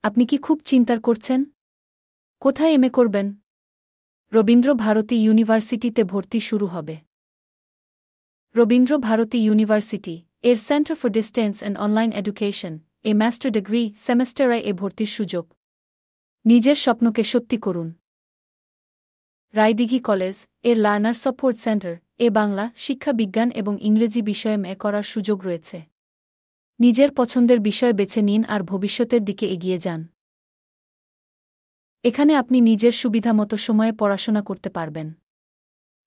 আপনি কি খুব চিন্তা করছেন? কোথায় এমএ করবেন? রবীন্দ্র ভারতী ইউনিভার্সিটিতে ভর্তি শুরু হবে। রবীন্দ্র ভারতী ইউনিভার্সিটি এর centre for distance and online education এ মাস্টার ডিগ্রি সেমেস্টারে এ ভর্তির সুযোগ। নিজের স্বপ্নকে সত্যি করুন। রায়দিঘি কলেজ এর লার্নার সাপোর্ট সেন্টার এ বাংলা, শিক্ষা বিজ্ঞান এবং ইংরেজি বিষয়ে এমএ করার সুযোগ রয়েছে। নিজের পছন্দের বিষয় বেছে নিন আর ভবিষ্যতের দিকে এগিয়ে যান। এখানে আপনি নিজের সুবিধামতো সময়ে পড়াশোনা করতে পারবেন।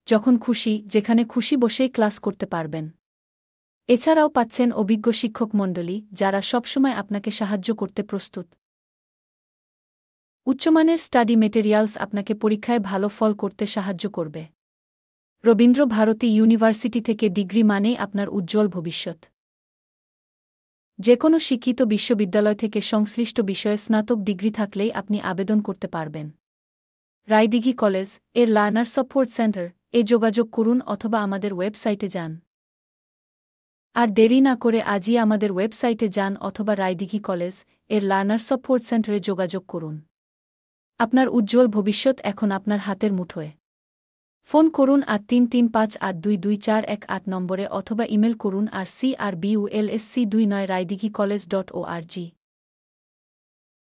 যখন খুশি, যেখানে খুশি বসেই ক্লাস করতে পারবেন। এছাড়াও পাচ্ছেন অভিজ্ঞ শিক্ষকমণ্ডলী যারা সবসময় আপনাকে সাহায্য করতে প্রস্তুত। উচ্চমানের স্টাডি মেটেরিয়ালস আপনাকে পরীক্ষায় ভালো ফল করতে সাহায্য করবে। রবীন্দ্র ভারতী ইউনিভার্সিটি থেকে ডিগ্রি মানেই আপনার উজ্জ্বল ভবিষ্যৎ। যে কোনো শিক্ষিত বিশ্ববিদ্যালয় থেকে সংশ্লিষ্ট বিষয়ে স্নাতক ডিগ্রি থাকলেই আপনি আবেদন করতে পারবেন। রায়দিঘি কলেজ এর লার্নার সাপোর্ট সেন্টার এ যোগাযোগ করুন অথবা আমাদের ওয়েবসাইটে যান। আর দেরি না করে আজই আমাদের ওয়েবসাইটে যান অথবা রায়দিঘি কলেজ এর লার্নার সাপোর্ট সেন্টারে যোগাযোগ করুন। আপনার উজ্জ্বল ভবিষ্যৎ এখন আপনার হাতের মুঠোয়। ফোন করুন 8335822418 নম্বরে অথবা ইমেল করুন আর crBULSC29 raidigi college.org।